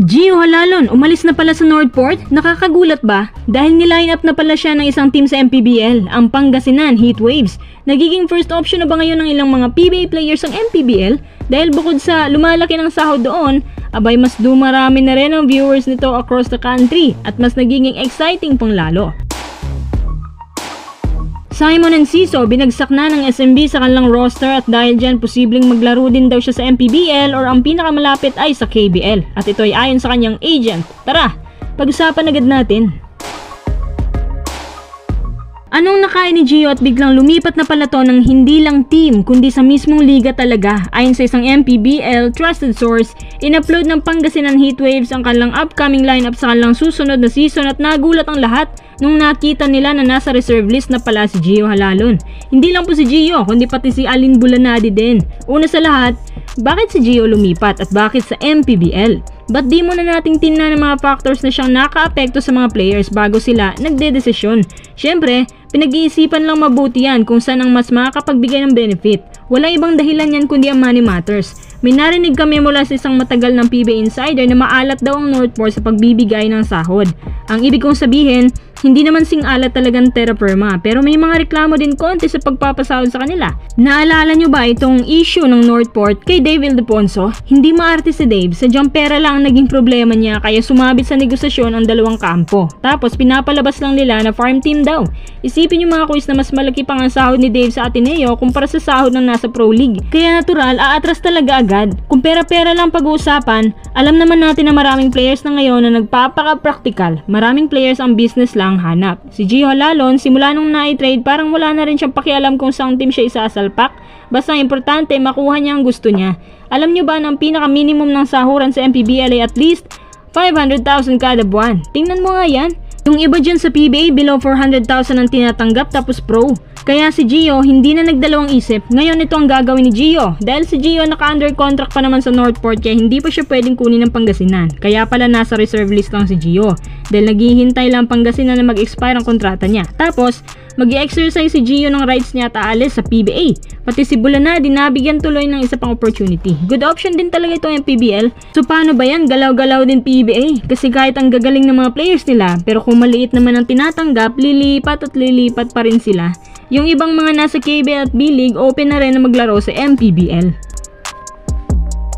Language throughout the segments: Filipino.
Gio Halalon, umalis na pala sa Northport? Nakakagulat ba? Dahil niline up na pala siya ng isang team sa MPBL, ang Pangasinan Heatwaves. Nagiging first option na ba ngayon ng ilang mga PBA players ang MPBL? Dahil bukod sa lumalaki ng sahod doon, abay mas dumarami na rin ang viewers nito across the country at mas nagiging exciting pang lalo. Simon Enciso, binagsak na ng SMB sa kanilang roster at dahil dyan posibleng maglaro din daw siya sa MPBL or ang pinakamalapit ay sa KBL. At ito ay ayon sa kanyang agent. Tara, pag-usapan agad natin. Anong nakain ni Gio at biglang lumipat na pala to ng hindi lang team kundi sa mismong liga talaga? Ayon sa isang MPBL trusted source, in-upload ng Pangasinan Heatwaves ang kanilang upcoming lineup sa kanilang susunod na season at nagulat ang lahat nung nakita nila na nasa reserve list na pala si Gio Halalon. Hindi lang po si Gio kundi pati si Alin Bulanadi din. Una sa lahat, bakit si Gio lumipat at bakit sa MPBL? Ba't di muna nating tingnan ng mga factors na siyang naka-apekto sa mga players bago sila nagdedesisyon? Siyempre, pinag-iisipan lang mabuti yan kung saan ang mas makakapagbigay ng benefit. Wala ibang dahilan yan kundi ang money matters. May narinig kami mula sa isang matagal ng PBA insider na maalat daw ang Northport sa pagbibigay ng sahod. Ang ibig kong sabihin, hindi naman sing alat talagang terra firma pero may mga reklamo din konti sa pagpapasahod sa kanila. Naalala nyo ba itong issue ng Northport kay Dave Ildefonso? Hindi maarte si Dave, sadyang pera lang ang naging problema niya kaya sumabit sa negosasyon ang dalawang kampo. Tapos pinapalabas lang nila na farm team daw. Isipin yung mga quiz na mas malaki pang ang sahod ni Dave sa Ateneo kumpara sa sahod ng nasa Pro League. Kaya natural, aatras talaga agad. Kung pera-pera lang pag-uusapan, alam naman natin na maraming players na ngayon na nagpapaka-practical. Maraming players ang business lang hanap. Si Gio Halalon, simula nung na-trade parang wala na rin siyang pakialam kung saan team siya isasalpak. Basta importante makuha niya ang gusto niya. Alam niyo ba na ang pinaka-minimum ng sahuran sa MPBL ay at least 500,000 kada buwan? Tingnan mo nga yan. Yung iba dyan sa PBA below 400,000 ang tinatanggap tapos pro. Kaya si Gio hindi na nagdalawang isip, ngayon ito ang gagawin ni Gio. Dahil si Gio naka-under contract pa naman sa Northport kaya hindi pa siya pwedeng kunin ng Pangasinan. Kaya pala nasa reserve list lang si Gio. Dahil naghihintay lang Pangasinan na mag-expire ang kontrata niya. Tapos, mag-i-exercise si Gio ng rights niya at aalis sa PBA. Pati si Bulanadi nabigyan tuloy ng isa pang opportunity. Good option din talaga itong MPBL. So paano ba yan? Galaw-galaw din PBA. Kasi kahit ang gagaling ng mga players nila, pero kung maliit naman ang tinatanggap, lilipat pa rin sila. Yung ibang mga nasa KBL at B-League, open na rin na maglaro sa MPBL.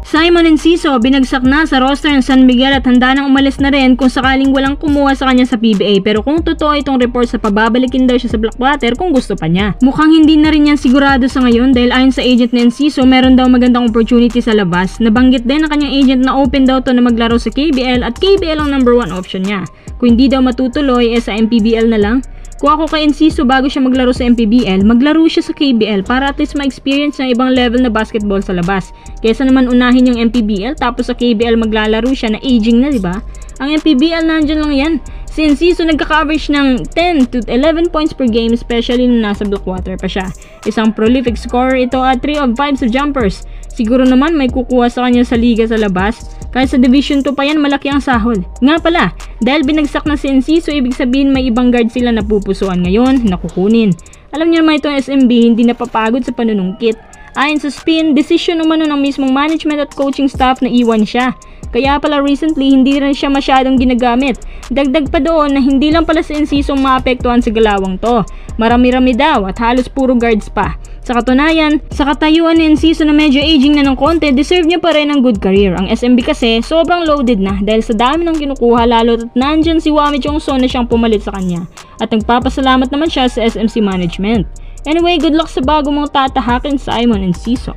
Simon Enciso, binagsak na sa roster ng San Miguel at handa nang umalis na rin kung sakaling walang kumuha sa kanya sa PBA. Pero kung totoo itong report sa pababalikin daw siya sa Blackwater kung gusto pa niya. Mukhang hindi na rin yan sigurado sa ngayon dahil ayon sa agent ni Enciso, meron daw magandang opportunity sa labas. Nabanggit din ng kanyang agent na open daw to na maglaro sa KBL at KBL ang number 1 option niya. Kung hindi daw matutuloy, sa MPBL na lang. Kung ako kay Enciso bago siya maglaro sa MPBL, maglaro siya sa KBL para at least ma-experience ng ibang level na basketball sa labas. Kaysa naman unahin yung MPBL tapos sa KBL maglalaro siya na aging na, diba? Ang MPBL nandyan lang yan. Si Enciso nagka-coverage ng 10 to 11 points per game especially nung nasa Blackwater pa siya. Isang prolific scorer ito at 3 of 5 sa jumpers. Siguro naman may kukuha sa kanya sa liga sa labas. Kahit sa Division 2 pa yan malaki ang sahod. Nga pala, dahil binagsak na si Enciso ibig sabihin may ibang guard sila na pupusuan ngayon na kukunin. Alam niyo naman itong SMB hindi napapagod sa panunungkit. Ayon sa spin, decision umano ng mismong management at coaching staff na iwan siya. Kaya pala recently hindi rin siya masyadong ginagamit. Dagdag pa doon na hindi lang pala si Enciso maapektuhan sa galawang to. Marami-rami daw at halos puro guards pa. Sa katunayan, sa katayuan ni Enciso na medyo aging na ng konti, deserve niya pa rin ang good career. Ang SMB kasi sobrang loaded na dahil sa dami ng kinukuha lalo't at nandyan si Wami Chongson na siyang pumalit sa kanya. At nagpapasalamat naman siya sa SMC management. Anyway, good luck sa bago mong tatahakin, Simon Enciso.